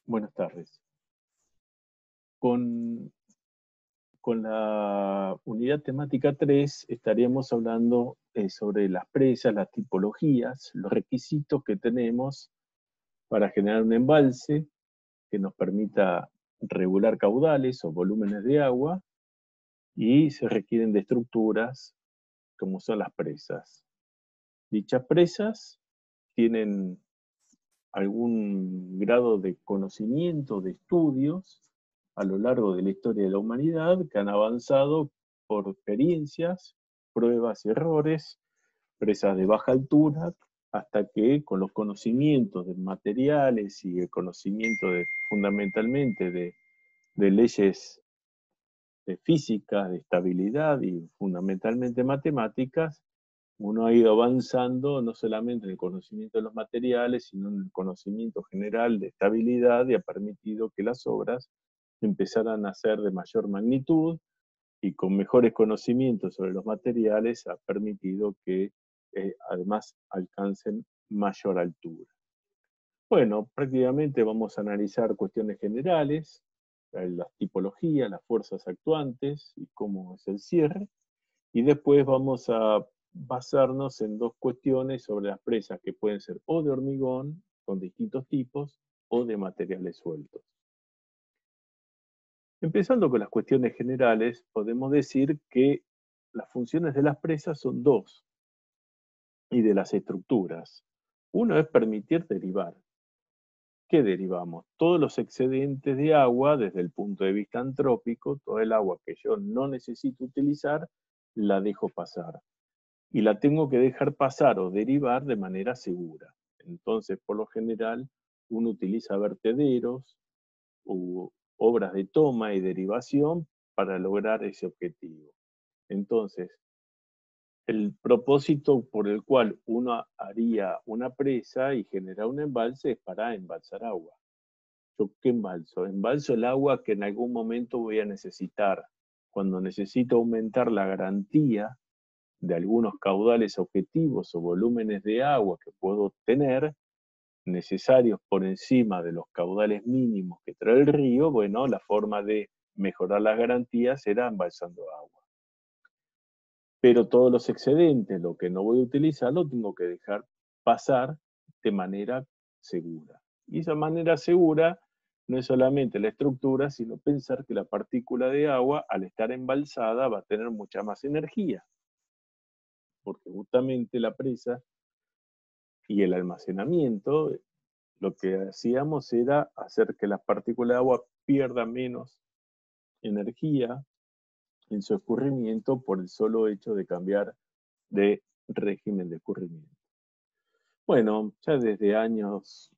Buenas tardes. Con, con la unidad temática 3 estaríamos hablando sobre las presas, las tipologías, los requisitos que tenemos para generar un embalse que nos permita regular caudales o volúmenes de agua y se requieren de estructuras como son las presas. Dichas presas tienen algún grado de conocimiento, de estudios a lo largo de la historia de la humanidad que han avanzado por experiencias, pruebas y errores, presas de baja altura, hasta que con los conocimientos de materiales y el conocimiento fundamentalmente de leyes de física, de estabilidad y fundamentalmente matemáticas, uno ha ido avanzando no solamente en el conocimiento de los materiales, sino en el conocimiento general de estabilidad y ha permitido que las obras empezaran a ser de mayor magnitud y con mejores conocimientos sobre los materiales ha permitido que además alcancen mayor altura. Bueno, prácticamente vamos a analizar cuestiones generales, las tipologías, las fuerzas actuantes y cómo es el cierre. Y después vamos a basarnos en dos cuestiones sobre las presas que pueden ser o de hormigón, con distintos tipos, o de materiales sueltos. Empezando con las cuestiones generales, podemos decir que las funciones de las presas son dos, y de las estructuras. Uno es permitir derivar. ¿Qué derivamos? Todos los excedentes de agua desde el punto de vista antrópico, todo el agua que yo no necesito utilizar, la dejo pasar. Y la tengo que dejar pasar o derivar de manera segura. Entonces, por lo general, uno utiliza vertederos u obras de toma y derivación para lograr ese objetivo. Entonces, el propósito por el cual uno haría una presa y genera un embalse es para embalsar agua. ¿Yo qué embalso? Embalso el agua que en algún momento voy a necesitar. Cuando necesito aumentar la garantía de algunos caudales objetivos o volúmenes de agua que puedo tener, necesarios por encima de los caudales mínimos que trae el río, bueno, la forma de mejorar las garantías será embalsando agua. Pero todos los excedentes, lo que no voy a utilizar, lo tengo que dejar pasar de manera segura. Y esa manera segura no es solamente la estructura, sino pensar que la partícula de agua, al estar embalsada, va a tener mucha más energía, porque justamente la presa y el almacenamiento, lo que hacíamos era hacer que las partículas de agua pierdan menos energía en su escurrimiento por el solo hecho de cambiar de régimen de escurrimiento. Bueno, ya desde años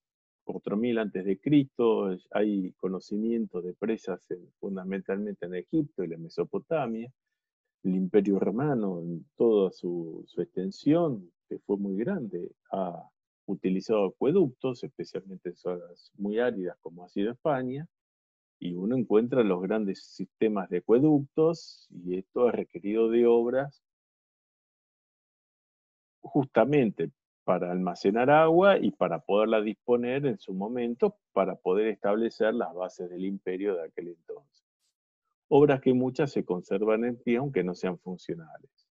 4000 antes de Cristo hay conocimiento de presas fundamentalmente en Egipto y la Mesopotamia. El Imperio Romano, en toda su extensión, que fue muy grande, ha utilizado acueductos, especialmente en zonas muy áridas como ha sido España, y uno encuentra los grandes sistemas de acueductos, y esto ha requerido de obras justamente para almacenar agua y para poderla disponer en su momento, para poder establecer las bases del imperio de aquel entonces. Obras que muchas se conservan en pie, aunque no sean funcionales.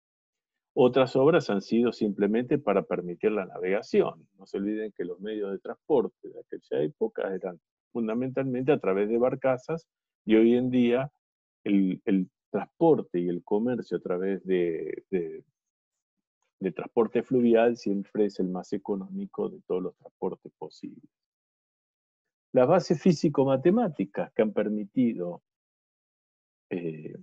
Otras obras han sido simplemente para permitir la navegación. No se olviden que los medios de transporte de aquella época eran fundamentalmente a través de barcazas y hoy en día el transporte y el comercio a través de transporte fluvial siempre es el más económico de todos los transportes posibles. Las bases físico-matemáticas que han permitido eh,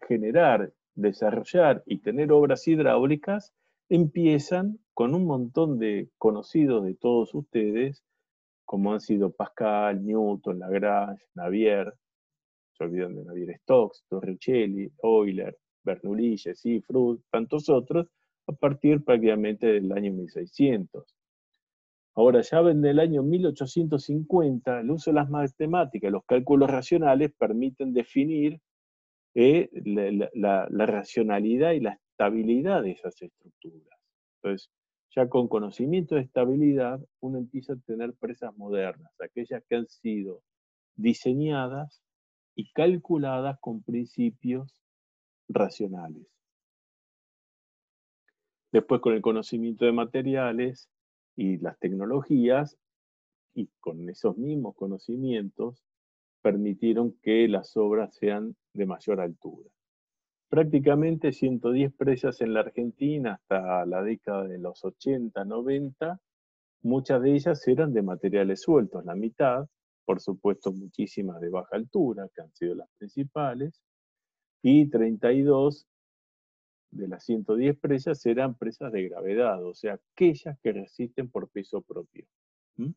generar, desarrollar y tener obras hidráulicas empiezan con un montón de conocidos de todos ustedes, como han sido Pascal, Newton, Lagrange, Navier, se olvidan de Navier-Stokes, Torricelli, Euler, Bernoulli, Jesse, Freud, tantos otros, a partir prácticamente del año 1600. Ahora, ya en el año 1850, el uso de las matemáticas, los cálculos racionales permiten definir la racionalidad y la estabilidad de esas estructuras. Entonces, Ya con conocimiento de estabilidad, uno empieza a tener presas modernas, aquellas que han sido diseñadas y calculadas con principios racionales. Después, con el conocimiento de materiales y las tecnologías, y con esos mismos conocimientos, permitieron que las obras sean de mayor altura. Prácticamente 110 presas en la Argentina hasta la década de los 80, 90, muchas de ellas eran de materiales sueltos, la mitad, por supuesto muchísimas de baja altura, que han sido las principales, y 32 de las 110 presas eran presas de gravedad, o sea, aquellas que resisten por peso propio. ¿Mm?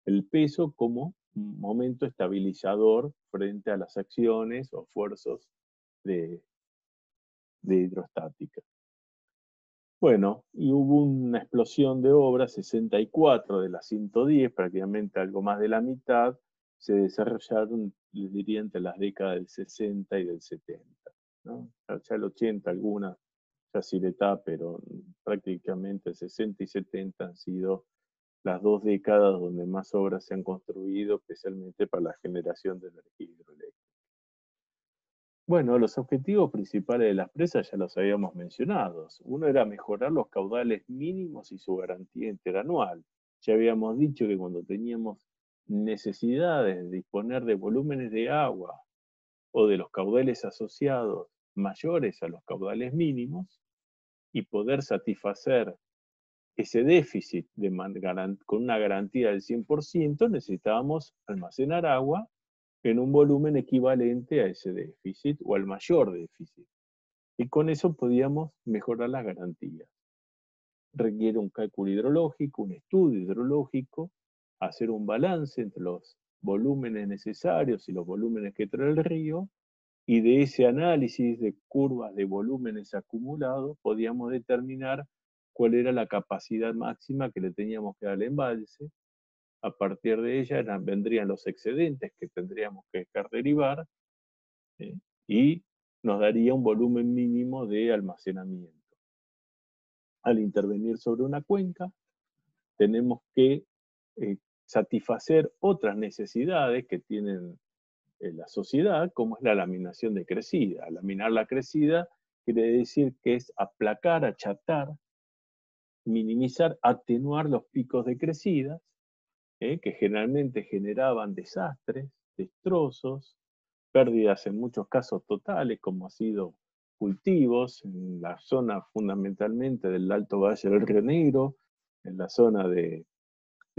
El peso como un momento estabilizador frente a las acciones o esfuerzos de, de hidrostática. Bueno, y hubo una explosión de obras, 64 de las 110, prácticamente algo más de la mitad, se desarrollaron, les diría, entre las décadas del 60 y del 70. ¿No? Ya el 80 algunas, ya sí está, pero prácticamente el 60 y 70 han sido las 2 décadas donde más obras se han construido, especialmente para la generación de energía hidroeléctrica. Bueno, los objetivos principales de las presas ya los habíamos mencionado. Uno era mejorar los caudales mínimos y su garantía interanual. Ya habíamos dicho que cuando teníamos necesidades de disponer de volúmenes de agua o de los caudales asociados mayores a los caudales mínimos y poder satisfacer ese déficit con una garantía del 100%, necesitábamos almacenar agua en un volumen equivalente a ese déficit o al mayor déficit. Y con eso podíamos mejorar las garantías. Requiere un cálculo hidrológico, un estudio hidrológico, hacer un balance entre los volúmenes necesarios y los volúmenes que trae el río, y de ese análisis de curvas de volúmenes acumulados podíamos determinar cuál era la capacidad máxima que le teníamos que dar al embalse. A partir de ella vendrían los excedentes que tendríamos que dejar derivar, ¿eh? Y nos daría un volumen mínimo de almacenamiento. Al intervenir sobre una cuenca, tenemos que satisfacer otras necesidades que tienen la sociedad, como es la laminación de crecida. Laminar la crecida quiere decir que es aplacar, achatar, minimizar, atenuar los picos de crecidas, que generalmente generaban desastres, destrozos, pérdidas en muchos casos totales, como ha sido cultivos, en la zona fundamentalmente del Alto Valle del Río Negro, en la zona de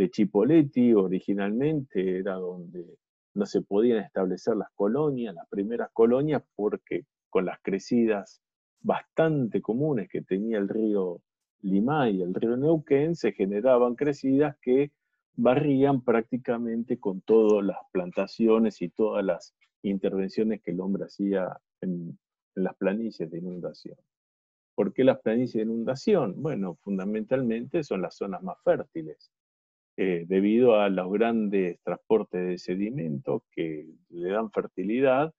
Chipoleti, originalmente era donde no se podían establecer las colonias, las primeras colonias, porque con las crecidas bastante comunes que tenía el río Limay y el río Neuquén, se generaban crecidas que barrían prácticamente con todas las plantaciones y todas las intervenciones que el hombre hacía en las planicies de inundación. ¿Por qué las planicies de inundación? Bueno, fundamentalmente son las zonas más fértiles, debido a los grandes transportes de sedimento que le dan fertilidad,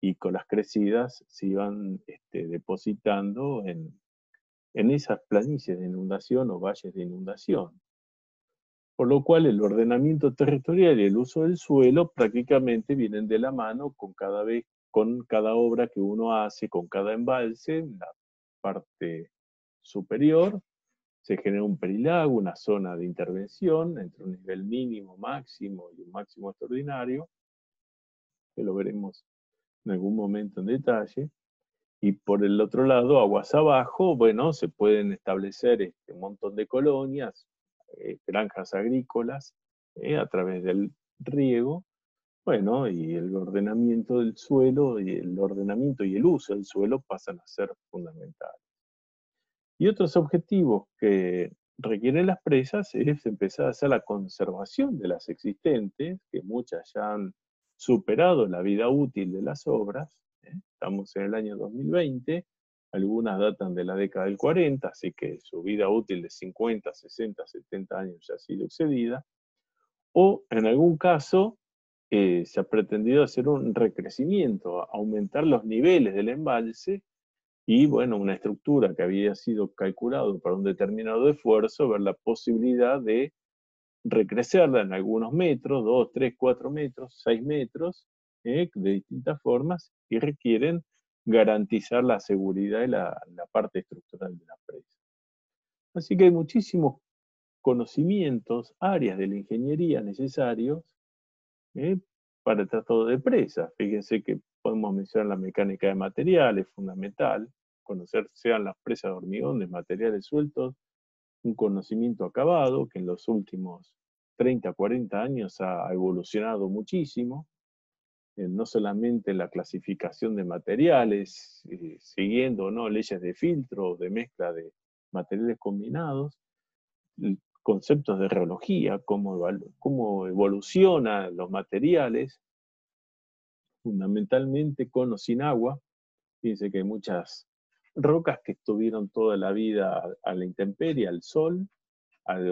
y con las crecidas se iban depositando en esas planicies de inundación o valles de inundación. Por lo cual el ordenamiento territorial y el uso del suelo prácticamente vienen de la mano con cada obra que uno hace, con cada embalse. En la parte superior se genera un perilago, una zona de intervención entre un nivel mínimo, máximo y un máximo extraordinario, que lo veremos en algún momento en detalle. Y por el otro lado, aguas abajo, bueno, se pueden establecer un montón de colonias, granjas agrícolas, a través del riego, bueno, y el ordenamiento del suelo y el ordenamiento y el uso del suelo pasan a ser fundamentales. Y otros objetivos que requieren las presas es empezar a hacer la conservación de las existentes, que muchas ya han superado la vida útil de las obras. Estamos en el año 2020, algunas datan de la década del 40, así que su vida útil de 50, 60, 70 años ya ha sido excedida. O en algún caso se ha pretendido hacer un recrecimiento, aumentar los niveles del embalse, y bueno, una estructura que había sido calculado para un determinado esfuerzo, ver la posibilidad de recrecerla en algunos metros, 2, 3, 4 metros, 6 metros, de distintas formas, y requieren garantizar la seguridad y la parte estructural de la presa. Así que hay muchísimos conocimientos, áreas de la ingeniería necesarios, ¿eh? para el tratado de presas. Fíjense que podemos mencionar la mecánica de materiales, fundamental, conocer sean las presas de hormigón, de materiales sueltos, un conocimiento acabado que en los últimos 30, 40 años ha evolucionado muchísimo, no solamente la clasificación de materiales, siguiendo ¿no? leyes de filtro, de mezcla de materiales combinados, conceptos de reología, cómo evolucionan los materiales, fundamentalmente con o sin agua. Fíjense que hay muchas rocas que estuvieron toda la vida a la intemperie, al sol,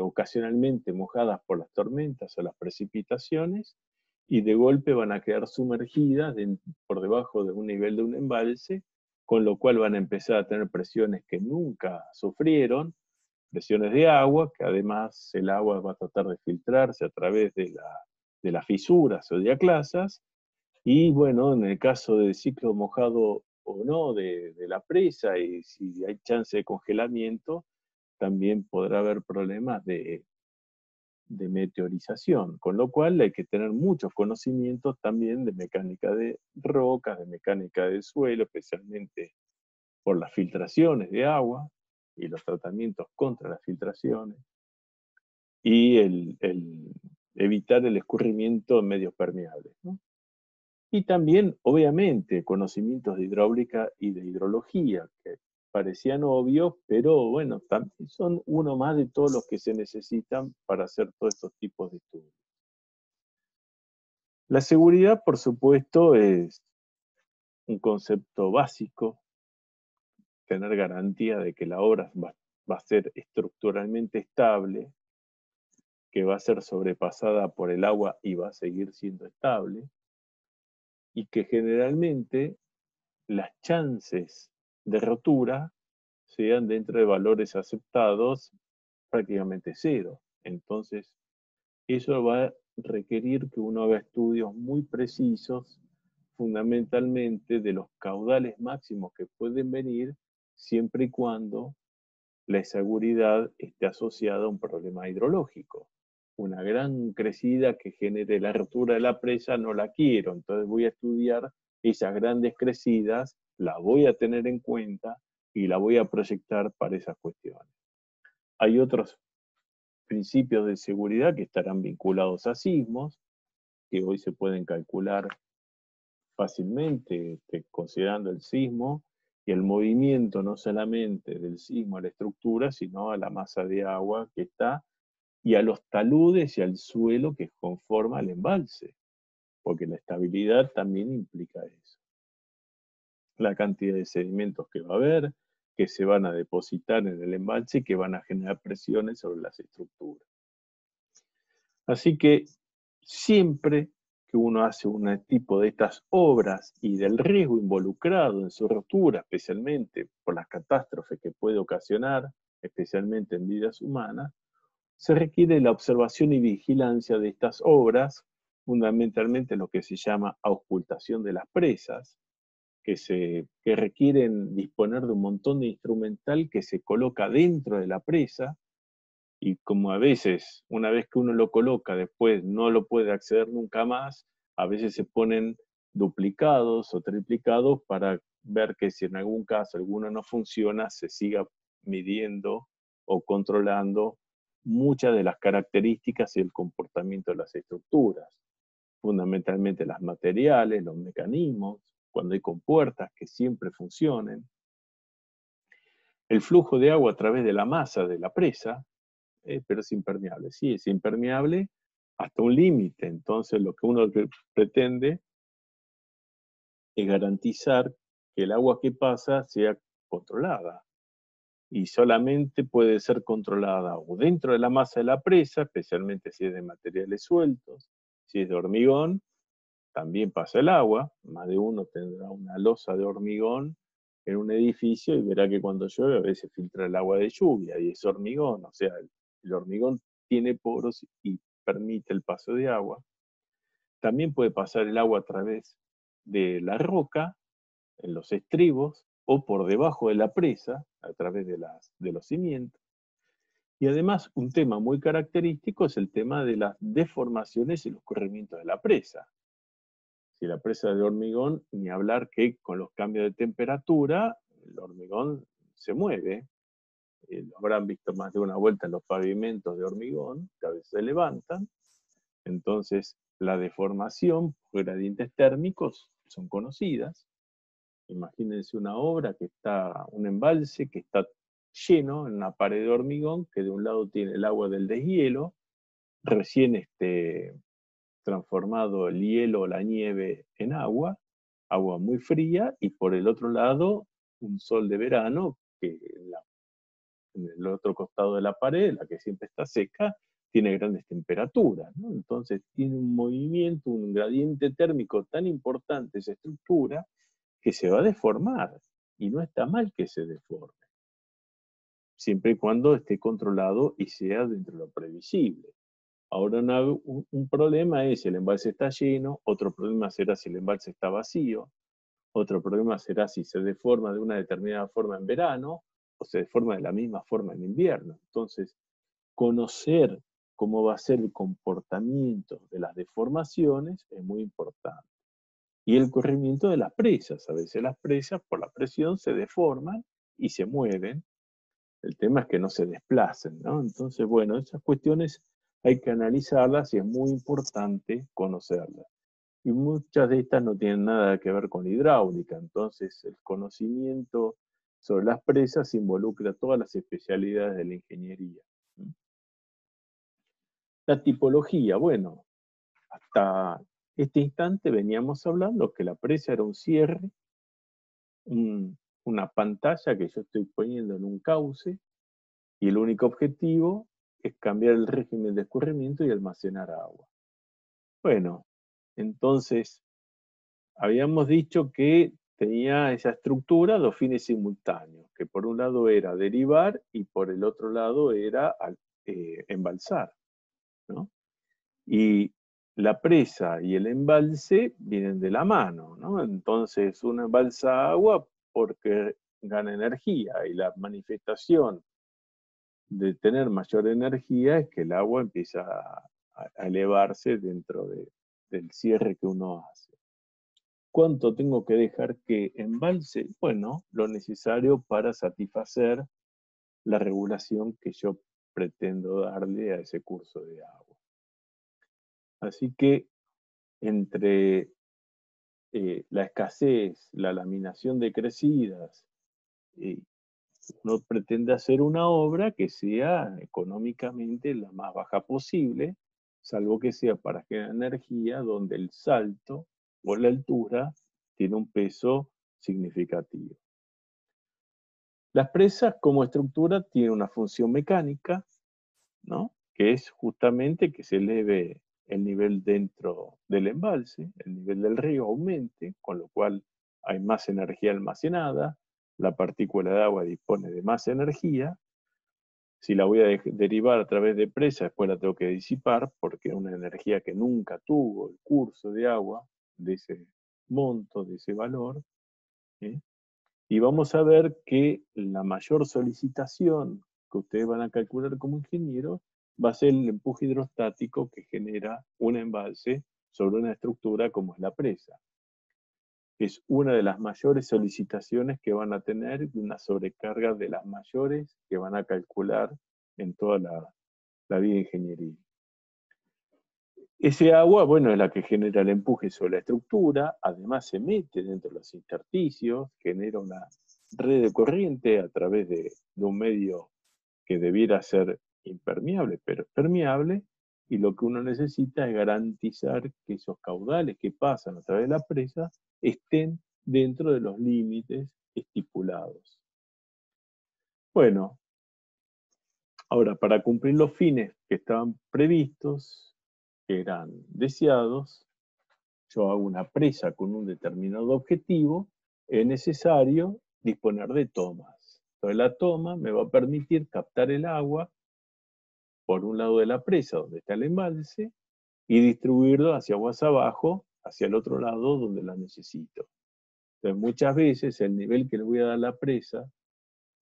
ocasionalmente mojadas por las tormentas o las precipitaciones, y de golpe van a quedar sumergidas por debajo de un nivel de un embalse, con lo cual van a empezar a tener presiones que nunca sufrieron, presiones de agua, que además el agua va a tratar de filtrarse a través de las fisuras o diaclasas, y bueno, en el caso del ciclo mojado o no de la presa, y si hay chance de congelamiento, también podrá haber problemas de meteorización, con lo cual hay que tener muchos conocimientos también de mecánica de rocas, de mecánica del suelo, especialmente por las filtraciones de agua y los tratamientos contra las filtraciones, y evitar el escurrimiento en medios permeables, ¿no? Y también, obviamente, conocimientos de hidráulica y de hidrología, que parecían obvios, pero bueno, también son uno más de todos los que se necesitan para hacer todos estos tipos de estudios. La seguridad, por supuesto, es un concepto básico, tener garantía de que la obra va a ser estructuralmente estable, que va a ser sobrepasada por el agua y va a seguir siendo estable, y que generalmente las chances de rotura sean dentro de valores aceptados prácticamente cero. Entonces, eso va a requerir que uno haga estudios muy precisos, fundamentalmente de los caudales máximos que pueden venir, siempre y cuando la seguridad esté asociada a un problema hidrológico. Una gran crecida que genere la rotura de la presa no la quiero, entonces voy a estudiar esas grandes crecidas, las voy a tener en cuenta y la voy a proyectar para esas cuestiones. Hay otros principios de seguridad que estarán vinculados a sismos, que hoy se pueden calcular fácilmente, considerando el sismo y el movimiento no solamente del sismo a la estructura, sino a la masa de agua que está y a los taludes y al suelo que conforma el embalse, porque la estabilidad también implica eso. La cantidad de sedimentos que va a haber, que se van a depositar en el embalse y que van a generar presiones sobre las estructuras. Así que siempre que uno hace un tipo de estas obras y del riesgo involucrado en su ruptura, especialmente por las catástrofes que puede ocasionar, especialmente en vidas humanas, se requiere la observación y vigilancia de estas obras, fundamentalmente lo que se llama auscultación de las presas, que requieren disponer de un montón de instrumental que se coloca dentro de la presa, y como a veces, una vez que uno lo coloca, después no lo puede acceder nunca más, a veces se ponen duplicados o triplicados para ver que si en algún caso alguno no funciona, se siga midiendo o controlando muchas de las características y el comportamiento de las estructuras, fundamentalmente las materiales, los mecanismos, cuando hay compuertas que siempre funcionen, el flujo de agua a través de la masa de la presa, pero es impermeable. Sí, es impermeable hasta un límite. Entonces, lo que uno pretende es garantizar que el agua que pasa sea controlada. Y solamente puede ser controlada o dentro de la masa de la presa, especialmente si es de materiales sueltos. Si es de hormigón, también pasa el agua. Más de uno tendrá una losa de hormigón en un edificio y verá que cuando llueve a veces filtra el agua de lluvia y es hormigón, o sea, el hormigón tiene poros y permite el paso de agua. También puede pasar el agua a través de la roca, en los estribos, o por debajo de la presa, a través de los cimientos. Y además, un tema muy característico es el tema de las deformaciones y los corrimientos de la presa. Si la presa es de hormigón, ni hablar que con los cambios de temperatura, el hormigón se mueve. Lo habrán visto más de una vuelta en los pavimentos de hormigón, que a veces se levantan. Entonces, la deformación por gradientes térmicos son conocidas. Imagínense una obra que está, un embalse que está lleno en una pared de hormigón, que de un lado tiene el agua del deshielo, recién transformado el hielo o la nieve en agua, agua muy fría, y por el otro lado un sol de verano que en el otro costado de la pared, la que siempre está seca, tiene grandes temperaturas, ¿no? Entonces tiene un movimiento, un gradiente térmico tan importante esa estructura que se va a deformar, y no está mal que se deforme, siempre y cuando esté controlado y sea dentro de lo previsible. Ahora un problema es si el embalse está lleno, otro problema será si el embalse está vacío, otro problema será si se deforma de una determinada forma en verano o se deforma de la misma forma en invierno. Entonces, conocer cómo va a ser el comportamiento de las deformaciones es muy importante. Y el corrimiento de las presas. A veces las presas por la presión se deforman y se mueven. El tema es que no se desplacen, ¿no? Entonces, bueno, esas cuestiones hay que analizarlas y es muy importante conocerlas. Y muchas de estas no tienen nada que ver con hidráulica, entonces el conocimiento sobre las presas involucra todas las especialidades de la ingeniería. La tipología, bueno, hasta este instante veníamos hablando que la presa era un cierre, una pantalla que yo estoy poniendo en un cauce, y el único objetivo es cambiar el régimen de escurrimiento y almacenar agua. Bueno, entonces habíamos dicho que tenía esa estructura dos fines simultáneos, que por un lado era derivar y por el otro lado era embalsar, ¿no? Y la presa y el embalse vienen de la mano, ¿no? Entonces uno embalsa agua porque gana energía y la manifestación de tener mayor energía es que el agua empieza a elevarse dentro del cierre que uno hace. ¿Cuánto tengo que dejar que embalse? Bueno, lo necesario para satisfacer la regulación que yo pretendo darle a ese curso de agua. Así que entre la escasez, la laminación de crecidas, uno pretende hacer una obra que sea económicamente la más baja posible, salvo que sea para generar energía donde el salto o la altura tiene un peso significativo. Las presas como estructura tienen una función mecánica, ¿no? Que es justamente que se eleve el nivel dentro del embalse, el nivel del río aumente, con lo cual hay más energía almacenada, la partícula de agua dispone de más energía. Si la voy a derivar a través de presa, después la tengo que disipar porque es una energía que nunca tuvo el curso de agua de ese monto, de ese valor. ¿Eh? Y vamos a ver que la mayor solicitación que ustedes van a calcular como ingeniero va a ser el empuje hidrostático que genera un embalse sobre una estructura como es la presa. Es una de las mayores solicitaciones que van a tener y una sobrecarga de las mayores que van a calcular en toda la vida de ingeniería. Ese agua, bueno, es la que genera el empuje sobre la estructura, además se mete dentro de los intersticios, genera una red de corriente a través de un medio que debiera ser impermeable, pero es permeable, y lo que uno necesita es garantizar que esos caudales que pasan a través de la presa estén dentro de los límites estipulados. Bueno, ahora para cumplir los fines que estaban previstos, que eran deseados, yo hago una presa con un determinado objetivo, es necesario disponer de tomas. Entonces la toma me va a permitir captar el agua por un lado de la presa, donde está el embalse, y distribuirlo hacia aguas abajo, hacia el otro lado donde la necesito. Entonces muchas veces el nivel que le voy a dar a la presa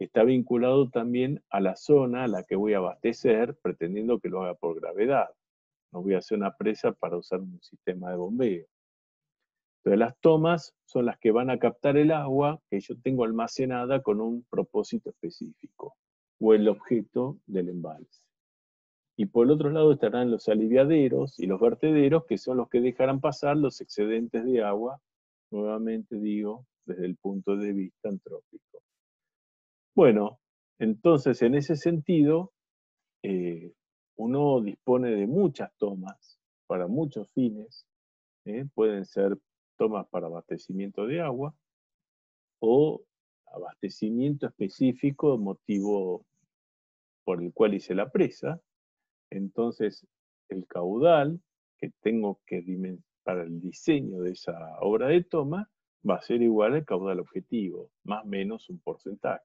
está vinculado también a la zona a la que voy a abastecer, pretendiendo que lo haga por gravedad. No voy a hacer una presa para usar un sistema de bombeo. Entonces las tomas son las que van a captar el agua que yo tengo almacenada con un propósito específico, o el objeto del embalse. Y por el otro lado estarán los aliviaderos y los vertederos, que son los que dejarán pasar los excedentes de agua, nuevamente digo, desde el punto de vista antrópico. Bueno, entonces en ese sentido, uno dispone de muchas tomas para muchos fines. Pueden ser tomas para abastecimiento de agua o abastecimiento específico, motivo por el cual hice la presa. Entonces, el caudal que tengo que para el diseño de esa obra de toma va a ser igual al caudal objetivo, más o menos un porcentaje.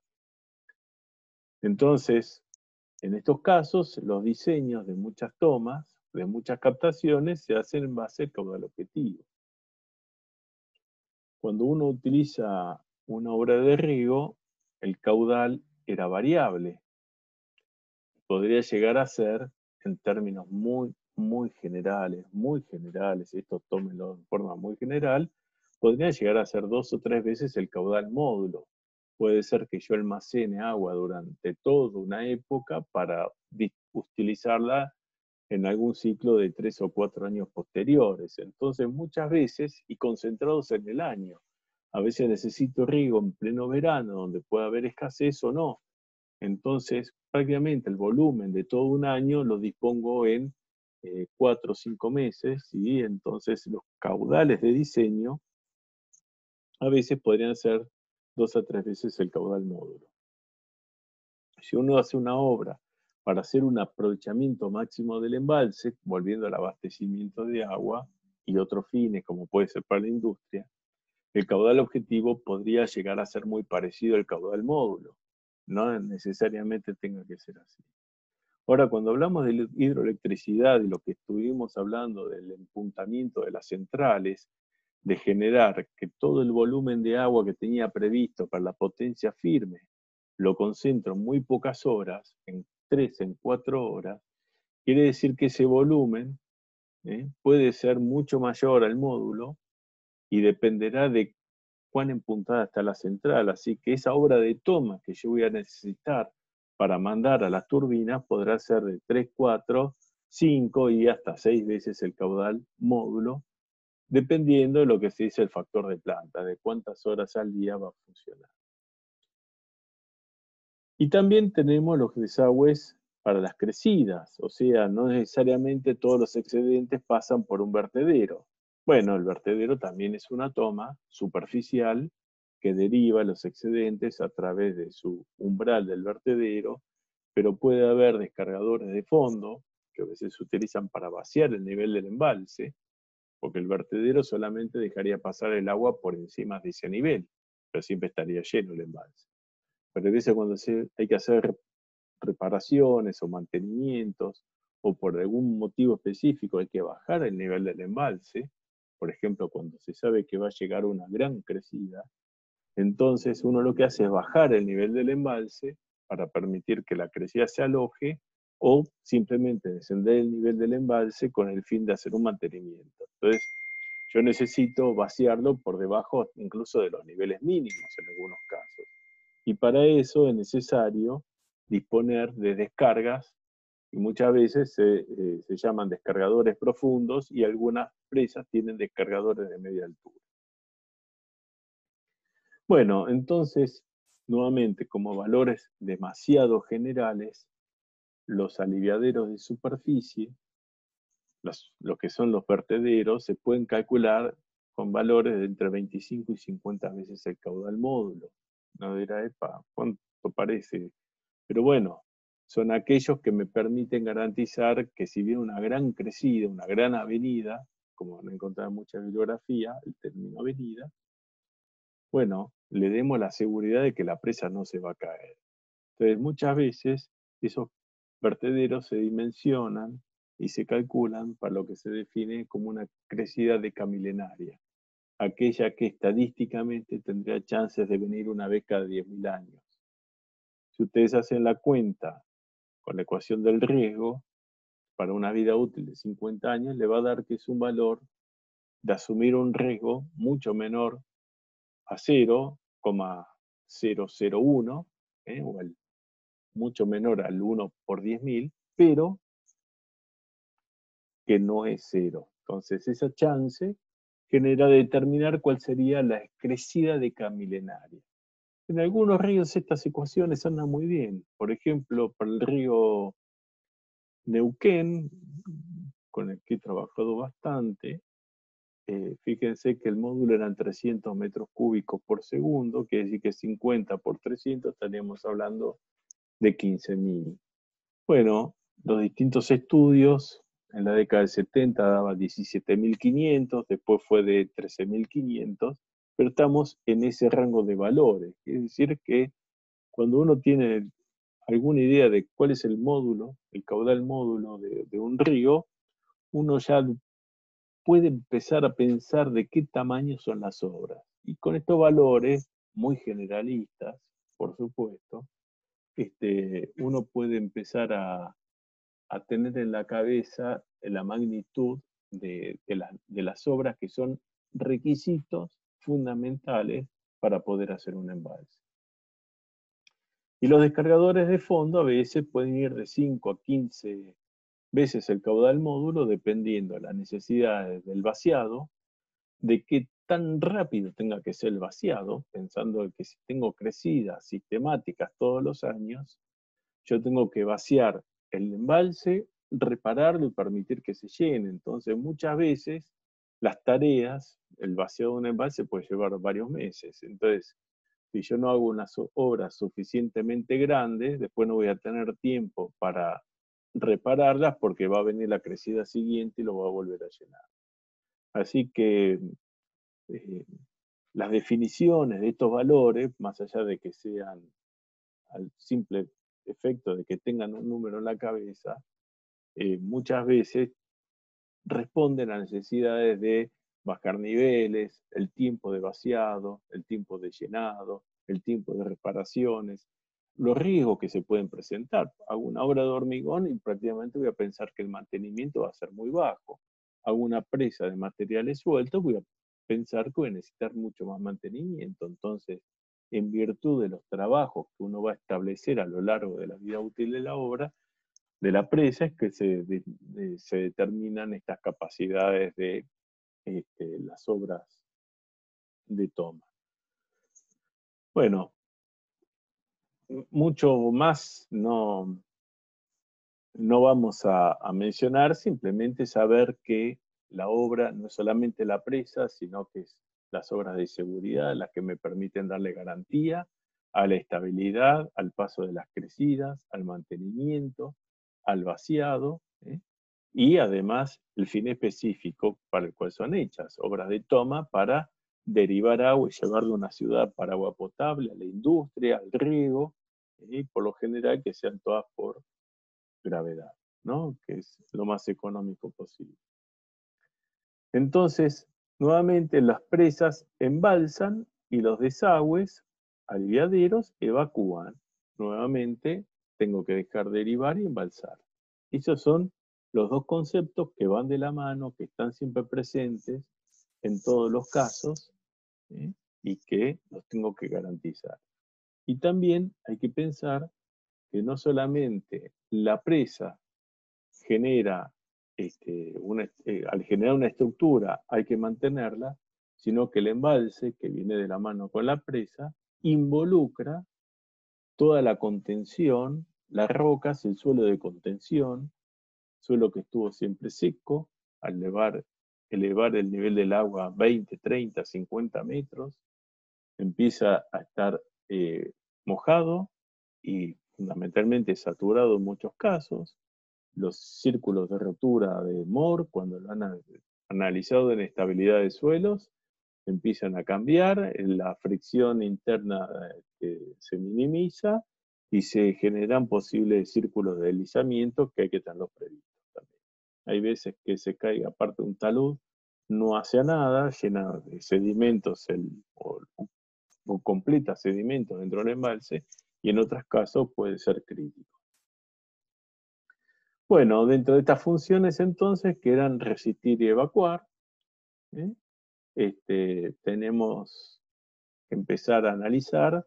Entonces, en estos casos, los diseños de muchas tomas, de muchas captaciones, se hacen en base al caudal objetivo. Cuando uno utiliza una obra de riego, el caudal era variable. Podría llegar a ser, en términos muy generales, esto tómenlo de forma muy general, podría llegar a ser 2 o 3 veces el caudal módulo. Puede ser que yo almacene agua durante toda una época para utilizarla en algún ciclo de 3 o 4 años posteriores. Entonces, muchas veces, y concentrados en el año, a veces necesito riego en pleno verano, donde pueda haber escasez o no. Entonces, prácticamente el volumen de todo un año lo dispongo en 4 o 5 meses, y entonces los caudales de diseño a veces podrían ser 2 a 3 veces el caudal módulo. Si uno hace una obra para hacer un aprovechamiento máximo del embalse, volviendo al abastecimiento de agua y otros fines, como puede ser para la industria, el caudal objetivo podría llegar a ser muy parecido al caudal módulo. No necesariamente tenga que ser así. Ahora, cuando hablamos de hidroelectricidad y lo que estuvimos hablando del empuntamiento de las centrales, de generar que todo el volumen de agua que tenía previsto para la potencia firme lo concentro en muy pocas horas, en 3, en 4 horas, quiere decir que ese volumen puede ser mucho mayor al módulo y dependerá de cuán empuntada está la central. Así que esa obra de toma que yo voy a necesitar para mandar a las turbinas podrá ser de 3, 4, 5 y hasta 6 veces el caudal módulo, dependiendo de lo que se dice el factor de planta, de cuántas horas al día va a funcionar. Y también tenemos los desagües para las crecidas, o sea, no necesariamente todos los excedentes pasan por un vertedero. Bueno, el vertedero también es una toma superficial que deriva los excedentes a través de su umbral del vertedero, pero puede haber descargadores de fondo que a veces se utilizan para vaciar el nivel del embalse, porque el vertedero solamente dejaría pasar el agua por encima de ese nivel, pero siempre estaría lleno el embalse. Pero a veces cuando hay que hacer reparaciones o mantenimientos, o por algún motivo específico hay que bajar el nivel del embalse, por ejemplo, cuando se sabe que va a llegar una gran crecida, entonces uno lo que hace es bajar el nivel del embalse para permitir que la crecida se aloje, o simplemente descender el nivel del embalse con el fin de hacer un mantenimiento. Entonces, yo necesito vaciarlo por debajo incluso de los niveles mínimos en algunos casos. Y para eso es necesario disponer de descargas, y muchas veces se llaman descargadores profundos, y algunas presas tienen descargadores de media altura. Bueno, entonces, nuevamente, como valores demasiado generales, los aliviaderos de superficie, lo que son los vertederos, se pueden calcular con valores de entre 25 y 50 veces el caudal módulo. No dirá, epa, ¿cuánto parece? Pero bueno, son aquellos que me permiten garantizar que si viene una gran crecida, una gran avenida, como van a encontrar en mucha bibliografía, el término avenida, bueno, le demos la seguridad de que la presa no se va a caer. Entonces, muchas veces esos vertederos se dimensionan y se calculan para lo que se define como una crecida decamilenaria, aquella que estadísticamente tendría chances de venir una vez cada 10.000 años. Si ustedes hacen la cuenta con la ecuación del riesgo, para una vida útil de 50 años, le va a dar que es un valor de asumir un riesgo mucho menor a 0,001, o mucho menor al 1 por 10.000, pero que no es cero. Entonces, esa chance genera determinar cuál sería la crecida decamilenaria. En algunos ríos estas ecuaciones andan muy bien. Por ejemplo, para el río Neuquén, con el que he trabajado bastante, fíjense que el módulo eran 300 metros cúbicos por segundo, quiere decir que 50 por 300 estaríamos hablando de 15.000. Bueno, los distintos estudios, en la década del 70 daba 17.500, después fue de 13.500, pero estamos en ese rango de valores. Es decir, que cuando uno tiene alguna idea de cuál es el módulo, el caudal módulo de un río, uno ya puede empezar a pensar de qué tamaño son las obras. Y con estos valores, muy generalistas, por supuesto, uno puede empezar a tener en la cabeza la magnitud de las obras que son requisitos fundamentales para poder hacer un embalse. Y los descargadores de fondo a veces pueden ir de 5 a 15 veces el caudal módulo dependiendo de las necesidades del vaciado, de qué tan rápido tenga que ser el vaciado, pensando que si tengo crecidas sistemáticas todos los años, yo tengo que vaciar el embalse, repararlo y permitir que se llene. Entonces, muchas veces las tareas, el vaciado de un embalse puede llevar varios meses. Entonces, si yo no hago unas obras suficientemente grandes, después no voy a tener tiempo para repararlas porque va a venir la crecida siguiente y lo va a volver a llenar. Así que eh, las definiciones de estos valores, más allá de que sean al simple efecto de que tengan un número en la cabeza, muchas veces responden a necesidades de bajar niveles, el tiempo de vaciado, el tiempo de llenado, el tiempo de reparaciones, los riesgos que se pueden presentar. Hago una obra de hormigón y prácticamente voy a pensar que el mantenimiento va a ser muy bajo. Hago una presa de materiales sueltos, voy a pensar que voy a necesitar mucho más mantenimiento. Entonces, en virtud de los trabajos que uno va a establecer a lo largo de la vida útil de la obra, de la presa, es que se determinan estas capacidades de las obras de toma. Bueno, mucho más no vamos a mencionar, simplemente saber que la obra no es solamente la presa, sino que es las obras de seguridad las que me permiten darle garantía a la estabilidad, al paso de las crecidas, al mantenimiento, al vaciado, y además el fin específico para el cual son hechas, obras de toma para derivar agua y llevar de una ciudad para agua potable, a la industria, al riego, y por lo general que sean todas por gravedad, ¿no? Que es lo más económico posible. Entonces, nuevamente las presas embalsan y los desagües, aliviaderos, evacúan. Nuevamente tengo que dejar derivar y embalsar. Esos son los dos conceptos que van de la mano, que están siempre presentes en todos los casos, ¿eh? Y que los tengo que garantizar. Y también hay que pensar que no solamente la presa genera, al generar una estructura hay que mantenerla, sino que el embalse, que viene de la mano con la presa, involucra toda la contención, las rocas, el suelo de contención, suelo que estuvo siempre seco, al elevar el nivel del agua a 20, 30, 50 metros, empieza a estar mojado y fundamentalmente saturado en muchos casos. Los círculos de rotura de Moore, cuando lo han analizado en estabilidad de suelos, empiezan a cambiar, la fricción interna se minimiza y se generan posibles círculos de deslizamiento que hay que tenerlos previstos también. Hay veces que se caiga parte de un talud, no hace nada, llena de sedimentos o completa sedimentos dentro del embalse, y en otros casos puede ser crítico. Bueno, dentro de estas funciones entonces, que eran resistir y evacuar, ¿eh? Tenemos que empezar a analizar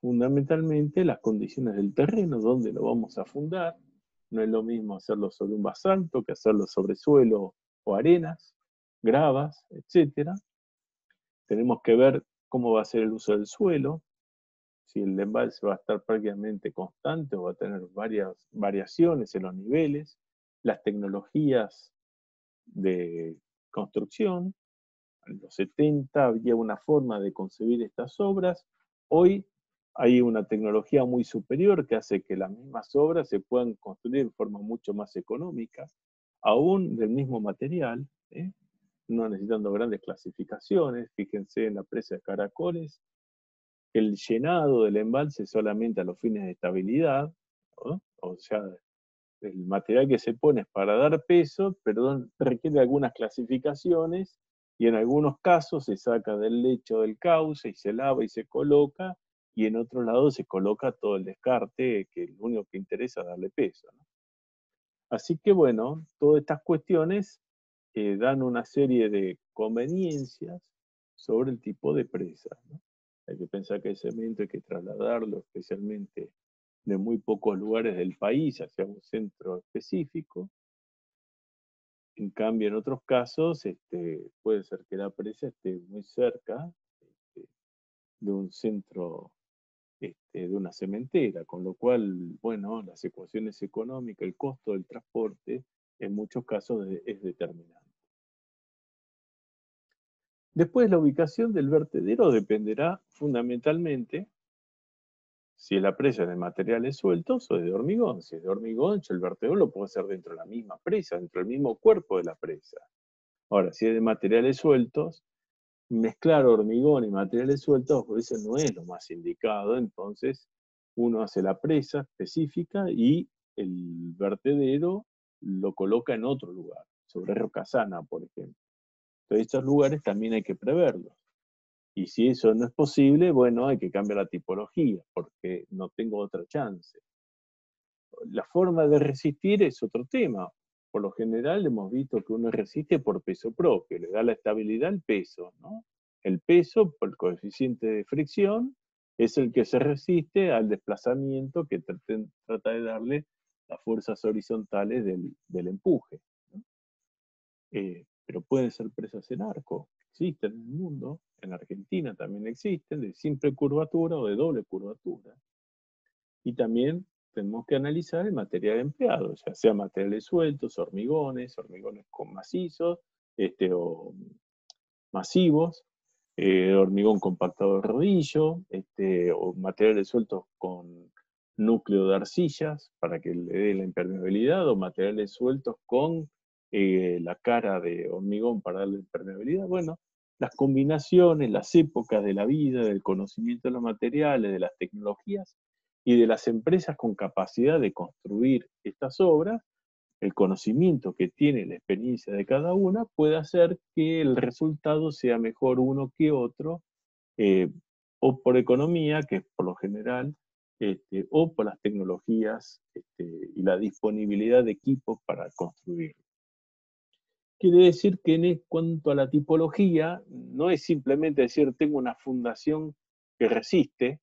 fundamentalmente las condiciones del terreno, dónde lo vamos a fundar. No es lo mismo hacerlo sobre un basalto que hacerlo sobre suelo o arenas, gravas, etc. Tenemos que ver cómo va a ser el uso del suelo, si el embalse va a estar prácticamente constante o va a tener varias variaciones en los niveles, las tecnologías de construcción. En los 70 había una forma de concebir estas obras. Hoy hay una tecnología muy superior que hace que las mismas obras se puedan construir de forma mucho más económica, aún del mismo material, no necesitando grandes clasificaciones. Fíjense en la presa de Caracoles, el llenado del embalse solamente a los fines de estabilidad, ¿no? O sea, el material que se pone es para dar peso, pero requiere algunas clasificaciones y en algunos casos se saca del lecho del cauce y se lava y se coloca, y en otro lado se coloca todo el descarte, que lo único que interesa es darle peso, ¿no? Así que bueno, todas estas cuestiones dan una serie de conveniencias sobre el tipo de presa, ¿no? Hay que pensar que el cemento hay que trasladarlo especialmente de muy pocos lugares del país hacia un centro específico. En cambio, en otros casos, puede ser que la presa esté muy cerca de un centro, de una cementera, con lo cual, bueno, las ecuaciones económicas, el costo del transporte, en muchos casos es determinante. Después, la ubicación del vertedero dependerá fundamentalmente si la presa es de materiales sueltos o es de hormigón. Si es de hormigón, el vertedero lo puedo hacer dentro de la misma presa, dentro del mismo cuerpo de la presa. Ahora, si es de materiales sueltos, mezclar hormigón y materiales sueltos a veces no es lo más indicado, entonces uno hace la presa específica y el vertedero lo coloca en otro lugar, sobre roca sana, por ejemplo. Entonces, estos lugares también hay que preverlos. Y si eso no es posible, bueno, hay que cambiar la tipología, porque no tengo otra chance. La forma de resistir es otro tema. Por lo general hemos visto que uno resiste por peso propio, le da la estabilidad al peso, ¿no? El peso, por el coeficiente de fricción, es el que se resiste al desplazamiento que trata de darle las fuerzas horizontales del empuje, ¿no? Pero pueden ser presas en arco, existen en el mundo, en Argentina también existen, de simple curvatura o de doble curvatura. Y también tenemos que analizar el material empleado, ya sea materiales sueltos, hormigones con macizos, o masivos, hormigón compactado de rodillo, o materiales sueltos con núcleo de arcillas para que le dé la impermeabilidad, o materiales sueltos con la cara de hormigón para darle impermeabilidad. Bueno, las combinaciones, las épocas de la vida, del conocimiento de los materiales, de las tecnologías y de las empresas con capacidad de construir estas obras, el conocimiento que tiene la experiencia de cada una puede hacer que el resultado sea mejor uno que otro, eh, o por economía, que es por lo general, o por las tecnologías y la disponibilidad de equipos para construir. Quiere decir que en cuanto a la tipología, no es simplemente decir tengo una fundación que resiste,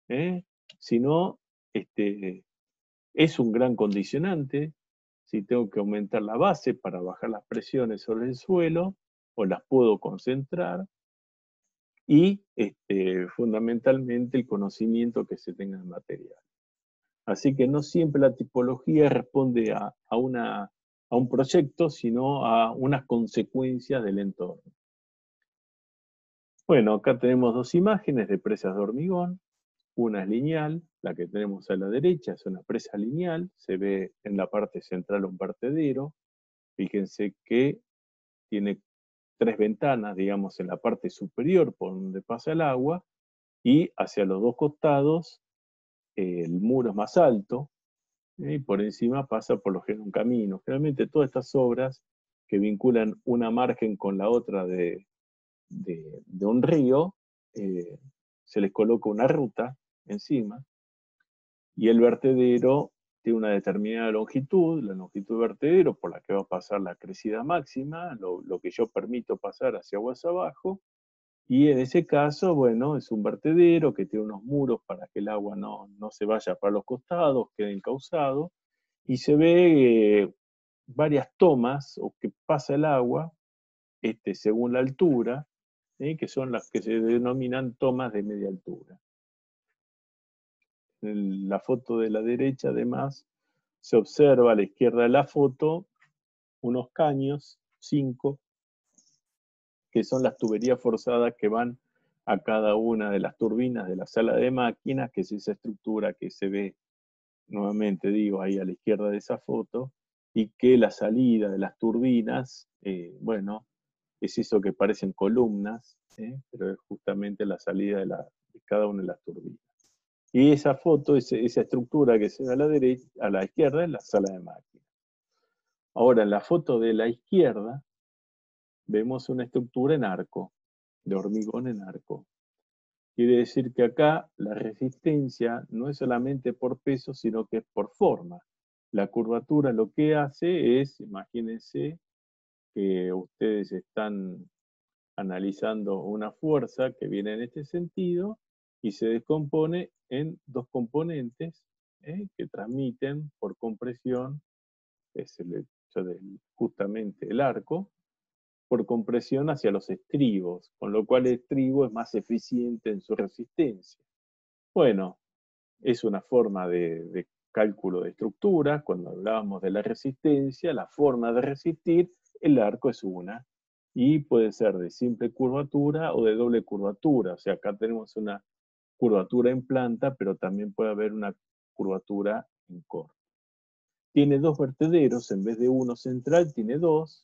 ¿eh? Sino es un gran condicionante. Si tengo que aumentar la base para bajar las presiones sobre el suelo, o las puedo concentrar, y fundamentalmente el conocimiento que se tenga del material. Así que no siempre la tipología responde a un proyecto, sino a unas consecuencias del entorno. Bueno, acá tenemos dos imágenes de presas de hormigón. Una es lineal, la que tenemos a la derecha es una presa lineal, se ve en la parte central un vertedero. Fíjense que tiene 3 ventanas, digamos, en la parte superior por donde pasa el agua, y hacia los 2 costados el muro es más alto, y por encima pasa por lo general un camino. Generalmente todas estas obras que vinculan una margen con la otra de un río, eh, se les coloca una ruta encima, y el vertedero tiene una determinada longitud, la longitud del vertedero por la que va a pasar la crecida máxima, lo que yo permito pasar hacia aguas abajo, y en ese caso, bueno, es un vertedero que tiene unos muros para que el agua no se vaya para los costados, quede encauzado, y se ve varias tomas o que pasa el agua según la altura, que son las que se denominan tomas de media altura. En la foto de la derecha, además, se observa a la izquierda de la foto unos caños, 5, que son las tuberías forzadas que van a cada una de las turbinas de la sala de máquinas, que es esa estructura que se ve, nuevamente digo, ahí a la izquierda de esa foto, y que la salida de las turbinas, bueno, es eso que parecen columnas, pero es justamente la salida de cada una de las turbinas. Y esa foto, esa estructura que se ve a la derecha, a la izquierda, es la sala de máquinas. Ahora, en la foto de la izquierda, vemos una estructura en arco, de hormigón en arco. Quiere decir que acá la resistencia no es solamente por peso, sino que es por forma. La curvatura lo que hace es, imagínense que ustedes están analizando una fuerza que viene en este sentido y se descompone en 2 componentes que transmiten por compresión, es el hecho del justamente el arco, por compresión hacia los estribos, con lo cual el estribo es más eficiente en su resistencia. Bueno, es una forma de cálculo de estructura. Cuando hablábamos de la resistencia, la forma de resistir, el arco es una. Y puede ser de simple curvatura o de doble curvatura. O sea, acá tenemos una curvatura en planta, pero también puede haber una curvatura en corto. Tiene 2 vertederos, en vez de uno central, tiene 2,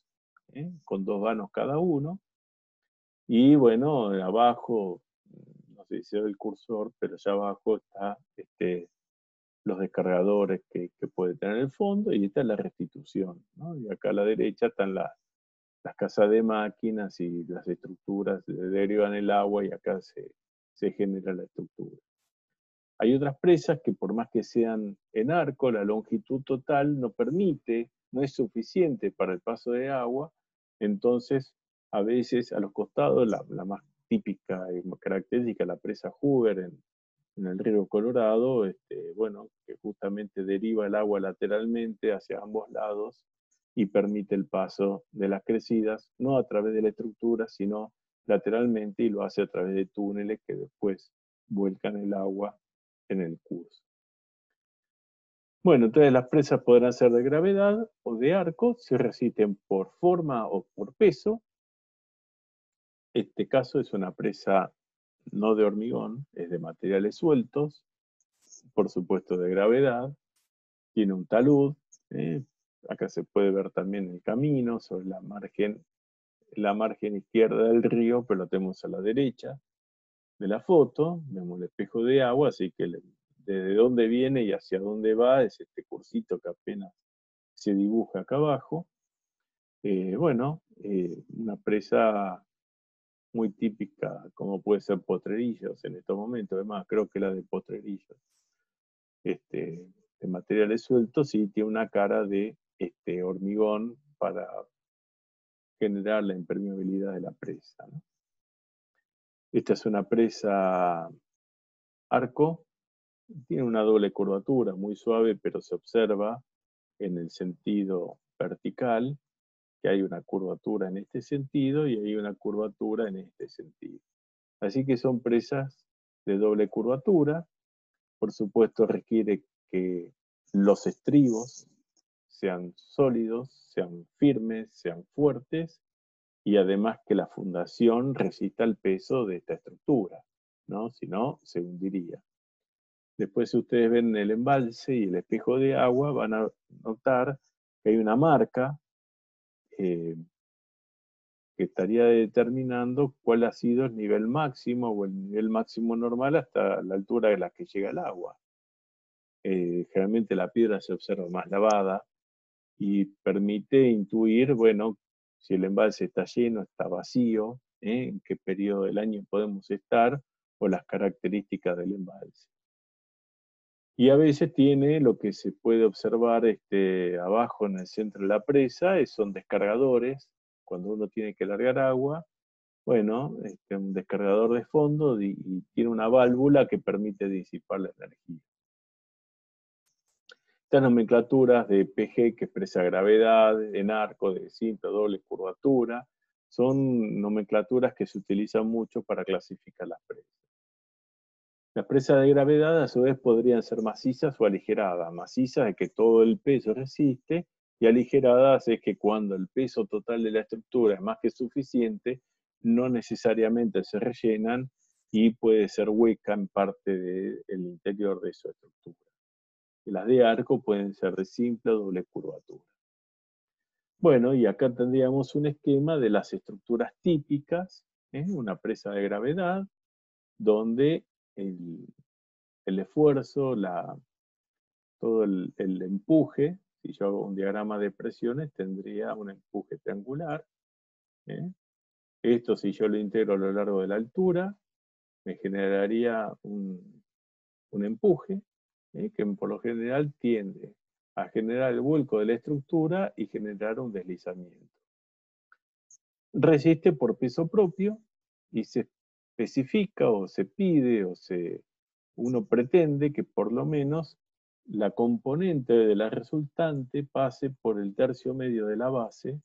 con 2 vanos cada uno. Y bueno, abajo, no sé si se ve el cursor, pero ya abajo está los descargadores que puede tener el fondo, y esta es la restitución, ¿no? Y acá a la derecha están las casas de máquinas y las estructuras derivan el agua, y acá se genera la estructura. Hay otras presas que por más que sean en arco, la longitud total no permite, no es suficiente para el paso de agua, entonces a veces a los costados, la más típica y más característica, la presa Hoover en el río Colorado, bueno, que justamente deriva el agua lateralmente hacia ambos lados y permite el paso de las crecidas, no a través de la estructura, sino lateralmente, y lo hace a través de túneles que después vuelcan el agua en el curso. Bueno, entonces las presas podrán ser de gravedad o de arco, se resisten por forma o por peso. Este caso es una presa no de hormigón, es de materiales sueltos, por supuesto de gravedad, tiene un talud, acá se puede ver también el camino sobre la margen izquierda del río, pero lo tenemos a la derecha de la foto, vemos el espejo de agua, así que desde dónde viene y hacia dónde va es este cursito que apenas se dibuja acá abajo. Bueno, una presa muy típica, como puede ser Potrerillos en estos momentos, además creo que la de Potrerillos, de materiales sueltos, y tiene una cara de hormigón para generar la impermeabilidad de la presa, ¿no? Esta es una presa arco, tiene una doble curvatura, muy suave, pero se observa en el sentido vertical que hay una curvatura en este sentido y hay una curvatura en este sentido. Así que son presas de doble curvatura. Por supuesto, requiere que los estribos sean sólidos, sean firmes, sean fuertes, y además que la fundación resista el peso de esta estructura, ¿no? Si no, se hundiría. Después, si ustedes ven el embalse y el espejo de agua, van a notar que hay una marca que estaría determinando cuál ha sido el nivel máximo o el nivel máximo normal hasta la altura de la que llega el agua. Generalmente la piedra se observa más lavada y permite intuir, bueno, si el embalse está lleno, está vacío, en qué periodo del año podemos estar o las características del embalse. Y a veces tiene lo que se puede observar abajo en el centro de la presa, son descargadores, cuando uno tiene que largar agua, bueno, un descargador de fondo y tiene una válvula que permite disipar la energía. Estas nomenclaturas de PG, que expresa gravedad, en arco, de simple o doble curvatura, son nomenclaturas que se utilizan mucho para clasificar las presas. Las presas de gravedad a su vez podrían ser macizas o aligeradas. Macizas es que todo el peso resiste y aligeradas es que cuando el peso total de la estructura es más que suficiente, no necesariamente se rellenan y puede ser hueca en parte del interior de su estructura. Las de arco pueden ser de simple o doble curvatura. Bueno, y acá tendríamos un esquema de las estructuras típicas, una presa de gravedad, donde el esfuerzo, todo el empuje, si yo hago un diagrama de presiones, tendría un empuje triangular. ¿eh? Esto, si yo lo integro a lo largo de la altura, me generaría un empuje, que por lo general tiende a generar el vuelco de la estructura y generar un deslizamiento. Resiste por peso propio y se especifica o se pide o uno pretende que por lo menos la componente de la resultante pase por el tercio medio de la base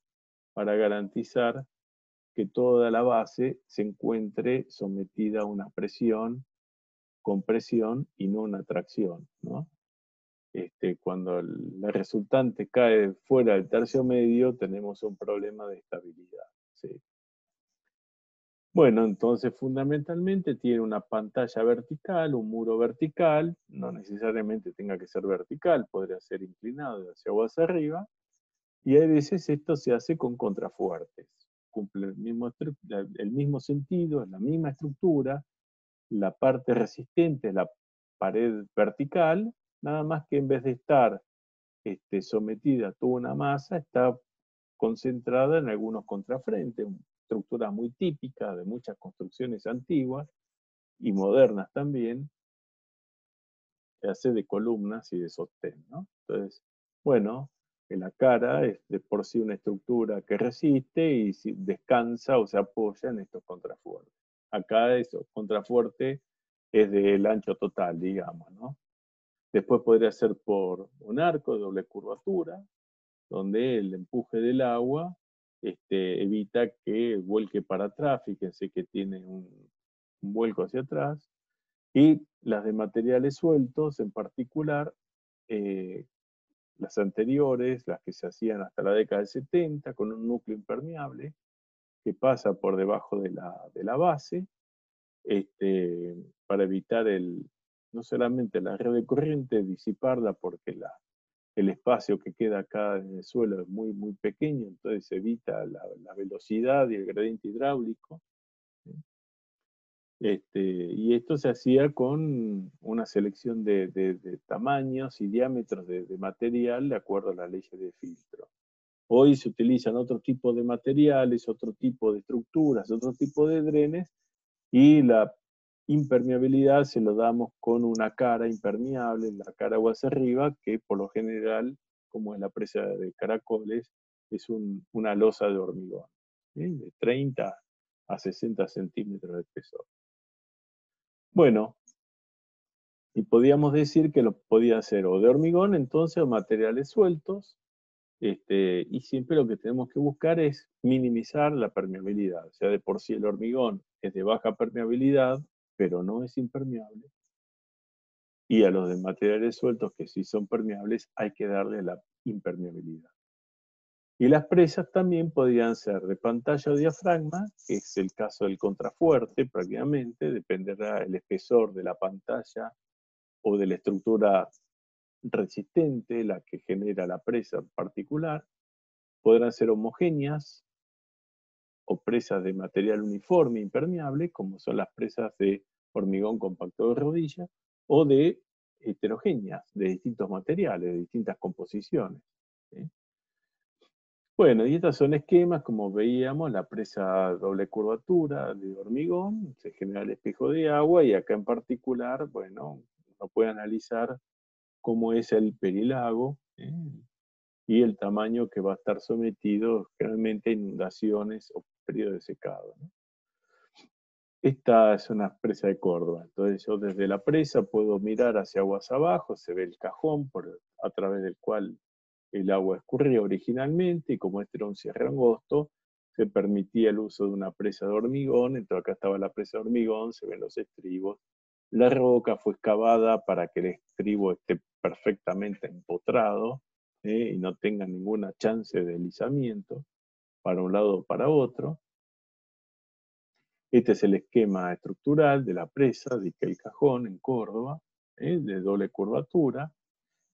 para garantizar que toda la base se encuentre sometida a una presión, compresión y no una tracción, ¿no? Cuando la resultante cae fuera del tercio medio, tenemos un problema de estabilidad. ¿sí? Bueno, entonces fundamentalmente tiene una pantalla vertical, un muro vertical, no necesariamente tenga que ser vertical, podría ser inclinado de hacia o hacia arriba, y a veces esto se hace con contrafuertes. Cumple el mismo sentido, es la misma estructura, la parte resistente es la pared vertical, nada más que en vez de estar sometida a toda una masa, está concentrada en algunos contrafrentes, estructuras muy típicas de muchas construcciones antiguas y modernas también, se hace de columnas y de sostén, ¿no? Entonces, bueno, la cara es de por sí una estructura que resiste y descansa o se apoya en estos contrafuertes. Acá eso, contrafuerte es del ancho total, digamos, ¿no? Después podría ser por un arco de doble curvatura, donde el empuje del agua evita que vuelque para atrás, fíjense que tiene un vuelco hacia atrás, y las de materiales sueltos en particular, las anteriores, las que se hacían hasta la década del 70, con un núcleo impermeable que pasa por debajo de la base, para evitar no solamente la red de corriente, disiparla porque el espacio que queda acá en el suelo es muy, muy pequeño, entonces se evita la velocidad y el gradiente hidráulico. Y esto se hacía con una selección de tamaños y diámetros de material de acuerdo a las leyes de filtro. Hoy se utilizan otro tipo de materiales, otro tipo de estructuras, otro tipo de drenes, y la impermeabilidad se lo damos con una cara impermeable, la cara agua hacia arriba, que por lo general, como es la presa de Caracoles, es una losa de hormigón, de 30 a 60 centímetros de espesor. Bueno, y podíamos decir que lo podía hacer o de hormigón, entonces, o materiales sueltos, y siempre lo que tenemos que buscar es minimizar la permeabilidad. O sea, de por sí el hormigón es de baja permeabilidad, pero no es impermeable. Y a los de materiales sueltos, que sí son permeables, hay que darle la impermeabilidad. Y las presas también podrían ser de pantalla o diafragma, que es el caso del contrafuerte prácticamente, dependerá el espesor de la pantalla o de la estructura resistente, la que genera la presa en particular. Podrán ser homogéneas o presas de material uniforme impermeable, como son las presas de hormigón compacto de rodilla, o de heterogéneas, de distintos materiales, de distintas composiciones. ¿Sí? Bueno, y estos son esquemas, como veíamos, la presa doble curvatura de hormigón, se genera el espejo de agua, y acá en particular, bueno, uno puede analizar cómo es el perilago, y el tamaño que va a estar sometido generalmente a inundaciones o periodos de secado, ¿no? Esta es una presa de Córdoba, entonces yo desde la presa puedo mirar hacia aguas abajo, se ve el cajón a través del cual el agua escurría originalmente, y como este era un cierre angosto, se permitía el uso de una presa de hormigón. Entonces acá estaba la presa de hormigón, se ven los estribos. La roca fue excavada para que el estribo esté perfectamente empotrado, y no tenga ninguna chance de deslizamiento para un lado o para otro. Este es el esquema estructural de la presa de El Cajón en Córdoba, de doble curvatura.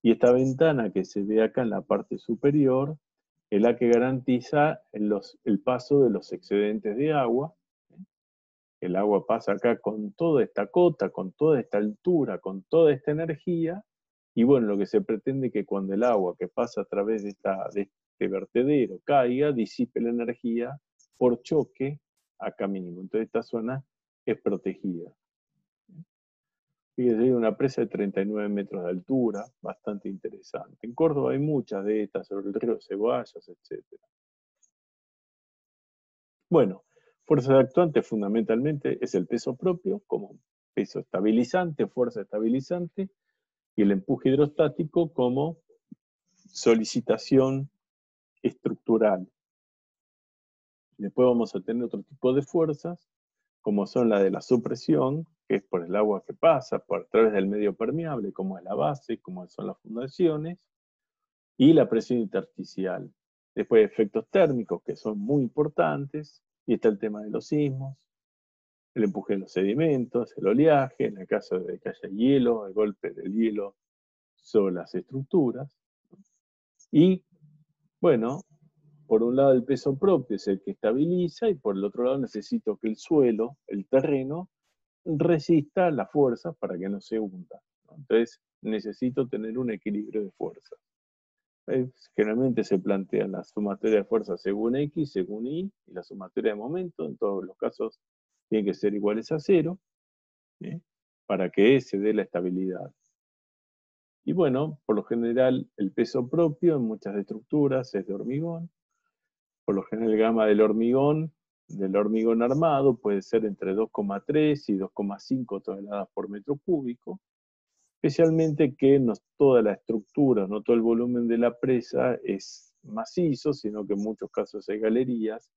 Y esta ventana que se ve acá en la parte superior es la que garantiza el paso de los excedentes de agua. El agua pasa acá con toda esta cota, con toda esta altura, con toda esta energía. Y bueno, lo que se pretende es que cuando el agua que pasa a través de este vertedero caiga, disipe la energía por choque acá mínimo. Entonces esta zona es protegida. Fíjese, hay una presa de 39 metros de altura, bastante interesante. En Córdoba hay muchas de estas, sobre el río Ceballos, etc. Bueno, fuerzas actuantes fundamentalmente es el peso propio, como peso estabilizante, fuerza estabilizante, y el empuje hidrostático como solicitación estructural. Después vamos a tener otro tipo de fuerzas, como son la de la supresión, que es por el agua que pasa, a través del medio permeable, como es la base, como son las fundaciones, y la presión intersticial. Después efectos térmicos, que son muy importantes, y está el tema de los sismos, el empuje de los sedimentos, el oleaje, en el caso de que haya hielo, el golpe del hielo sobre las estructuras. Y, bueno, por un lado el peso propio es el que estabiliza, y por el otro lado necesito que el suelo, el terreno, resista las fuerzas para que no se hunda, ¿no? Entonces necesito tener un equilibrio de fuerzas. Generalmente se plantean la sumatoria de fuerzas según X, según Y, y la sumatoria de momento, en todos los casos, tienen que ser iguales a cero, ¿sí? Para que se dé la estabilidad. Y bueno, por lo general, el peso propio en muchas estructuras es de hormigón. Por lo general, el gama del hormigón armado, puede ser entre 2,3 y 2,5 toneladas por metro cúbico. Especialmente que no toda la estructura, no todo el volumen de la presa es macizo, sino que en muchos casos hay galerías.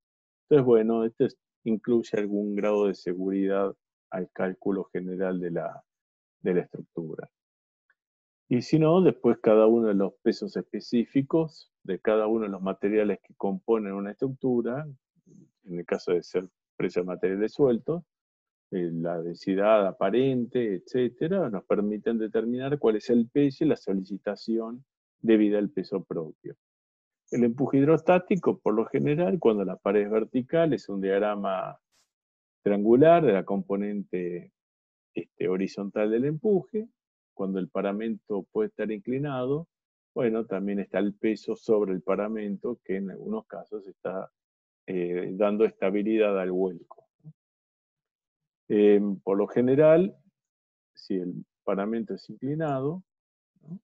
Entonces, bueno, esto incluye algún grado de seguridad al cálculo general de la estructura. Y si no, después cada uno de los pesos específicos de cada uno de los materiales que componen una estructura, en el caso de ser presa de materiales sueltos, la densidad aparente, etcétera, nos permiten determinar cuál es el peso y la solicitación debida al peso propio. El empuje hidrostático, por lo general, cuando la pared es vertical, es un diagrama triangular de la componente horizontal del empuje. Cuando el paramento puede estar inclinado, bueno, también está el peso sobre el paramento, que en algunos casos está dando estabilidad al vuelco. Por lo general, si el paramento es inclinado, ¿no?,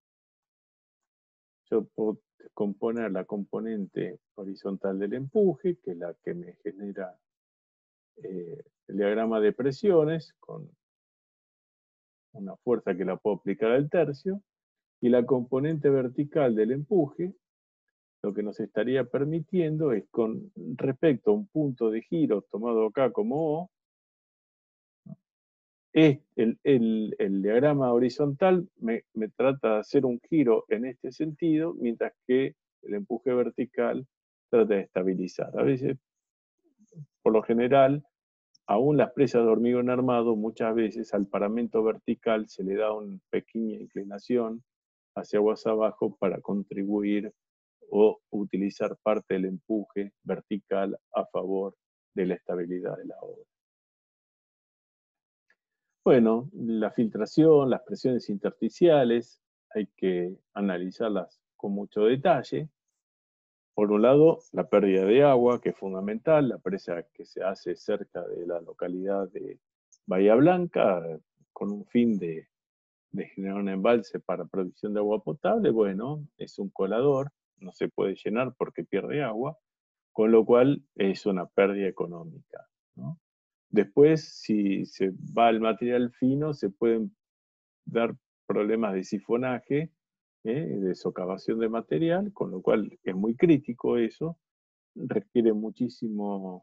yo puedo componer la componente horizontal del empuje, que es la que me genera el diagrama de presiones, con una fuerza que la puedo aplicar al tercio, y la componente vertical del empuje, lo que nos estaría permitiendo es, con respecto a un punto de giro tomado acá como O, el diagrama horizontal me trata de hacer un giro en este sentido, mientras que el empuje vertical trata de estabilizar. A veces, por lo general, aún las presas de hormigón armado, muchas veces al paramento vertical se le da una pequeña inclinación hacia aguas abajo para contribuir o utilizar parte del empuje vertical a favor de la estabilidad de la obra. Bueno, la filtración, las presiones intersticiales, hay que analizarlas con mucho detalle. Por un lado, la pérdida de agua, que es fundamental, la presa que se hace cerca de la localidad de Bahía Blanca, con un fin de generar un embalse para producción de agua potable, bueno, es un colador, no se puede llenar porque pierde agua, con lo cual es una pérdida económica, ¿no? Después, si se va al material fino, se pueden dar problemas de sifonaje, de socavación de material, con lo cual es muy crítico eso, requiere muchísima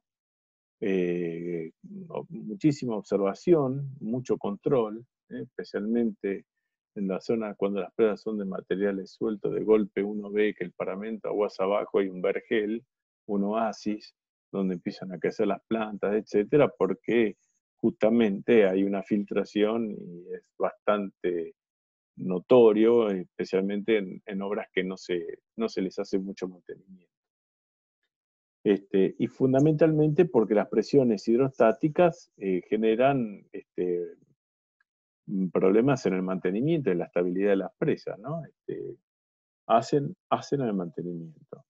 observación, mucho control, especialmente en la zona cuando las presas son de materiales sueltos, de golpe uno ve que el paramento aguas abajo hay un vergel, un oasis, donde empiezan a crecer las plantas, etcétera, porque justamente hay una filtración y es bastante notorio, especialmente en obras que no se les hace mucho mantenimiento. Y fundamentalmente porque las presiones hidrostáticas generan problemas en el mantenimiento, en la estabilidad de las presas, ¿no? Hacen el mantenimiento.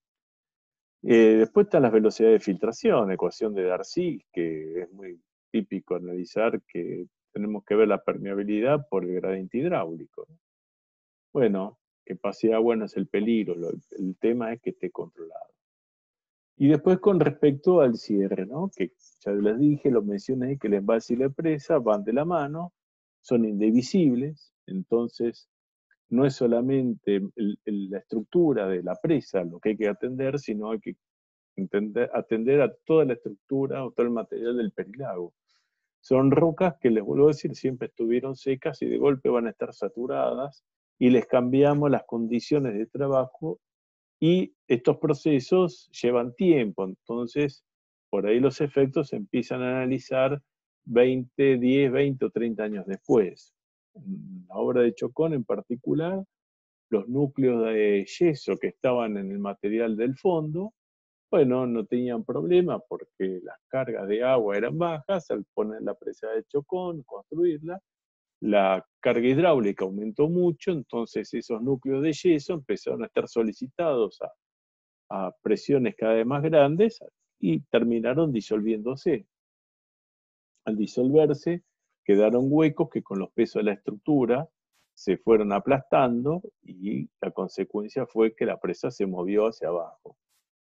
Después están las velocidades de filtración, ecuación de Darcy, que es muy típico analizar que tenemos que ver la permeabilidad por el gradiente hidráulico, ¿no? Bueno, que pase agua no es el peligro, el tema es que esté controlado. Y después con respecto al cierre, ¿no? Que ya les dije, lo mencioné, que el embalse y la presa van de la mano, son indivisibles, entonces no es solamente la estructura de la presa lo que hay que atender, sino hay que atender a toda la estructura o todo el material del perilago. Son rocas que, les vuelvo a decir, siempre estuvieron secas y de golpe van a estar saturadas y les cambiamos las condiciones de trabajo y estos procesos llevan tiempo, entonces por ahí los efectos se empiezan a analizar 20, 10, 20 o 30 años después. En la obra de Chocón en particular, los núcleos de yeso que estaban en el material del fondo, bueno, no tenían problema porque las cargas de agua eran bajas al poner la presa de Chocón, construirla, la carga hidráulica aumentó mucho, entonces esos núcleos de yeso empezaron a estar solicitados a presiones cada vez más grandes y terminaron disolviéndose. Al disolverse, quedaron huecos que con los pesos de la estructura se fueron aplastando y la consecuencia fue que la presa se movió hacia abajo.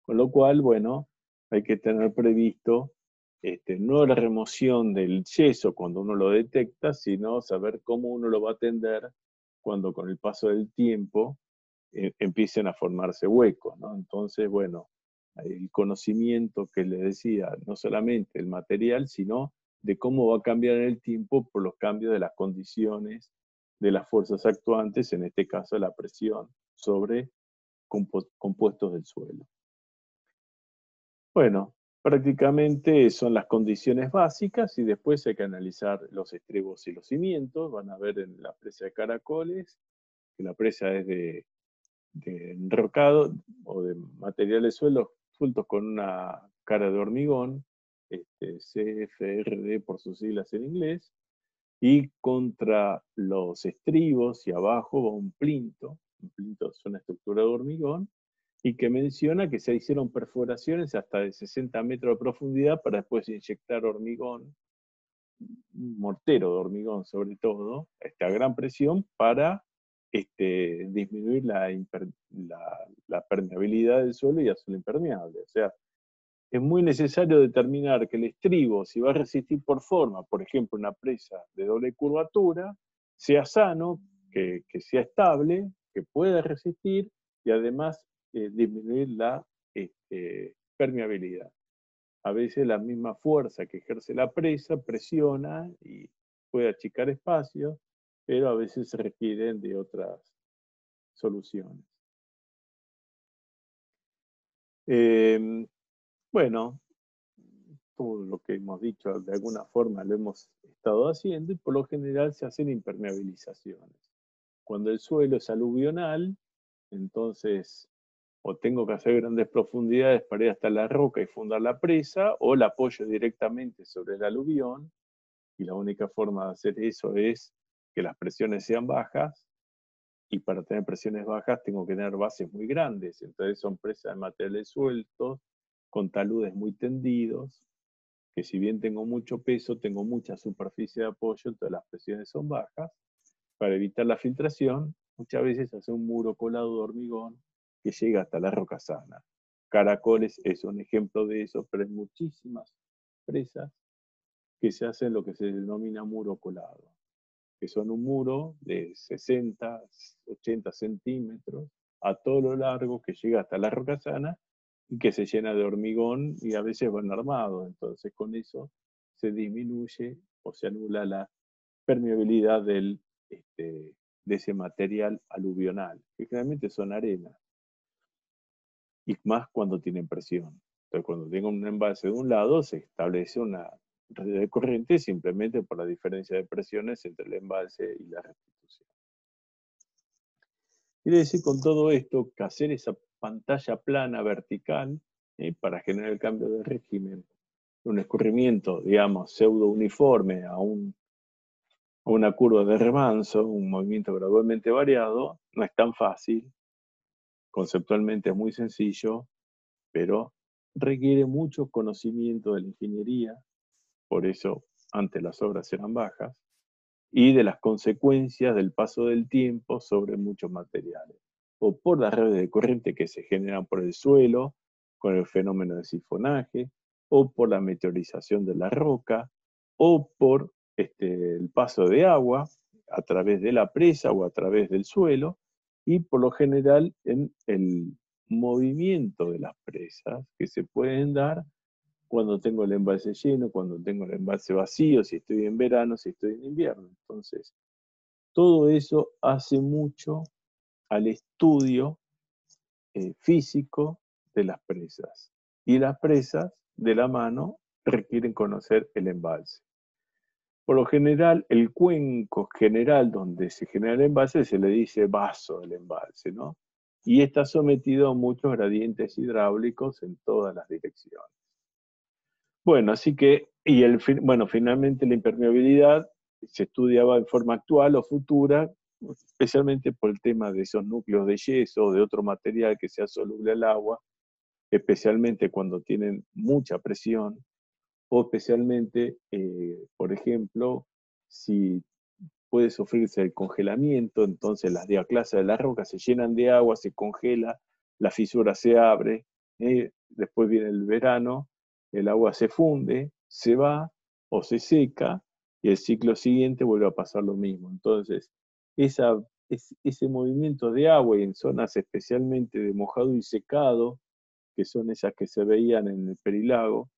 Con lo cual, bueno, hay que tener previsto no la remoción del yeso cuando uno lo detecta, sino saber cómo uno lo va a atender cuando con el paso del tiempo empiecen a formarse huecos, ¿no? Entonces, bueno, el conocimiento que les decía, no solamente el material, sino de cómo va a cambiar en el tiempo por los cambios de las condiciones de las fuerzas actuantes, en este caso la presión sobre compuestos del suelo. Bueno, prácticamente son las condiciones básicas y después hay que analizar los estribos y los cimientos. Van a ver en la presa de Caracoles, que la presa es de enrocado o de materiales sueltos con una cara de hormigón, CFRD por sus siglas en inglés, y contra los estribos y abajo va un plinto es una estructura de hormigón, y que menciona que se hicieron perforaciones hasta de 60 metros de profundidad para después inyectar hormigón, un mortero de hormigón sobre todo, a gran presión para disminuir la permeabilidad del suelo y hacerlo impermeable. O sea, es muy necesario determinar que el estribo, si va a resistir por forma, por ejemplo, una presa de doble curvatura, sea sano, que sea estable, que pueda resistir y además disminuir la permeabilidad. A veces la misma fuerza que ejerce la presa presiona y puede achicar espacios, pero a veces se requieren de otras soluciones. Bueno, todo lo que hemos dicho de alguna forma lo hemos estado haciendo y por lo general se hacen impermeabilizaciones. Cuando el suelo es aluvional, entonces o tengo que hacer grandes profundidades para ir hasta la roca y fundar la presa, o la apoyo directamente sobre el aluvión, y la única forma de hacer eso es que las presiones sean bajas, y para tener presiones bajas tengo que tener bases muy grandes, entonces son presas de materiales sueltos, con taludes muy tendidos, que si bien tengo mucho peso, tengo mucha superficie de apoyo, entonces las presiones son bajas. Para evitar la filtración, muchas veces hace un muro colado de hormigón que llega hasta la roca sana. Caracoles es un ejemplo de eso, pero hay muchísimas presas que se hacen lo que se denomina muro colado, que son un muro de 60, 80 centímetros a todo lo largo que llega hasta la roca sana y que se llena de hormigón y a veces van armados. Entonces con eso se disminuye o se anula la permeabilidad de ese material aluvional, que generalmente son arena, y más cuando tienen presión. Entonces, cuando tengo un embalse de un lado, se establece una red de corriente simplemente por la diferencia de presiones entre el embalse y la restitución. Quiere decir con todo esto que hacer esa pantalla plana vertical para generar el cambio de régimen, un escurrimiento, digamos, pseudo uniforme a una curva de remanso, un movimiento gradualmente variado, no es tan fácil, conceptualmente es muy sencillo, pero requiere mucho conocimiento de la ingeniería, por eso antes las obras eran bajas, y de las consecuencias del paso del tiempo sobre muchos materiales, o por las redes de corriente que se generan por el suelo, con el fenómeno de sifonaje, o por la meteorización de la roca, o por el paso de agua a través de la presa o a través del suelo, y por lo general en el movimiento de las presas que se pueden dar cuando tengo el embalse lleno, cuando tengo el embalse vacío, si estoy en verano, si estoy en invierno. Entonces, todo eso hace mucho al estudio físico de las presas. Y las presas de la mano requieren conocer el embalse. Por lo general, el cuenco general donde se genera el embalse se le dice vaso del embalse, ¿no? Y está sometido a muchos gradientes hidráulicos en todas las direcciones. Bueno, así que, bueno, finalmente la impermeabilidad se estudiaba en forma actual o futura, especialmente por el tema de esos núcleos de yeso o de otro material que sea soluble al agua, especialmente cuando tienen mucha presión, o especialmente, por ejemplo, si puede sufrirse el congelamiento, entonces las diaclasas de la roca se llenan de agua, se congela, la fisura se abre, después viene el verano, el agua se funde, se va o se seca, y el ciclo siguiente vuelve a pasar lo mismo. Entonces, ese movimiento de agua y en zonas especialmente de mojado y secado, que son esas que se veían en el Perilago,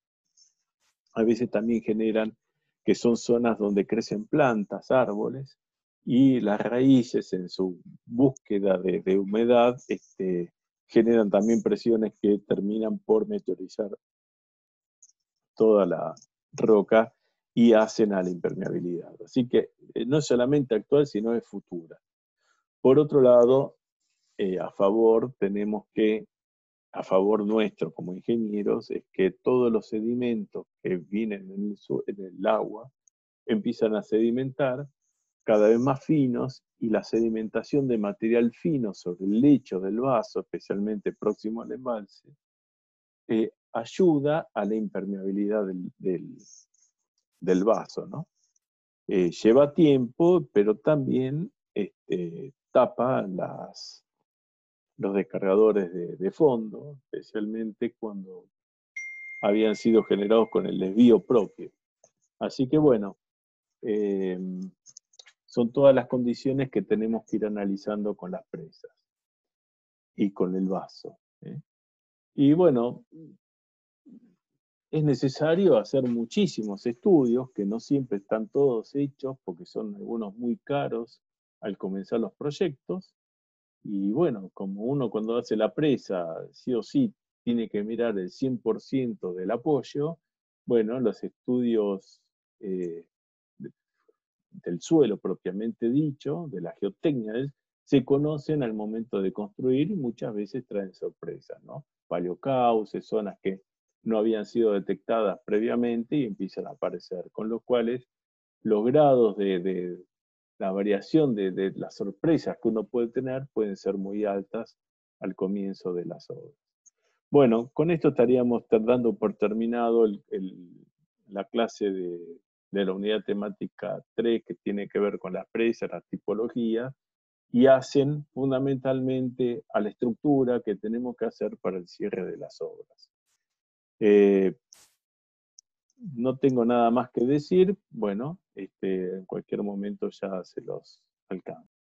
a veces también generan que son zonas donde crecen plantas, árboles, y las raíces en su búsqueda de humedad generan también presiones que terminan por meteorizar toda la roca y hacen a la impermeabilidad. Así que no es solamente actual, sino es futura. Por otro lado, a favor tenemos que a favor nuestro como ingenieros es que todos los sedimentos que vienen en el agua empiezan a sedimentar cada vez más finos, y la sedimentación de material fino sobre el lecho del vaso, especialmente próximo al embalse, ayuda a la impermeabilidad del vaso, ¿no? Lleva tiempo, pero también tapa los descargadores de fondo, especialmente cuando habían sido generados con el desvío propio. Así que bueno, eh, son todas las condiciones que tenemos que ir analizando con las presas y con el vaso. Y bueno, es necesario hacer muchísimos estudios, que no siempre están todos hechos, porque son algunos muy caros al comenzar los proyectos. Y bueno, como uno cuando hace la presa, sí o sí, tiene que mirar el 100% del apoyo, bueno, los estudios del suelo propiamente dicho, de la geotecnia se conocen al momento de construir y muchas veces traen sorpresas, ¿no? Paleocauces, zonas que no habían sido detectadas previamente y empiezan a aparecer, con los cuales los grados de la variación de las sorpresas que uno puede tener pueden ser muy altas al comienzo de las obras. Bueno, con esto estaríamos dando por terminado la clase de la unidad temática 3 que tiene que ver con las presas, las tipologías, y hacen fundamentalmente a la estructura que tenemos que hacer para el cierre de las obras. No tengo nada más que decir, bueno, en cualquier momento ya se los alcanzo.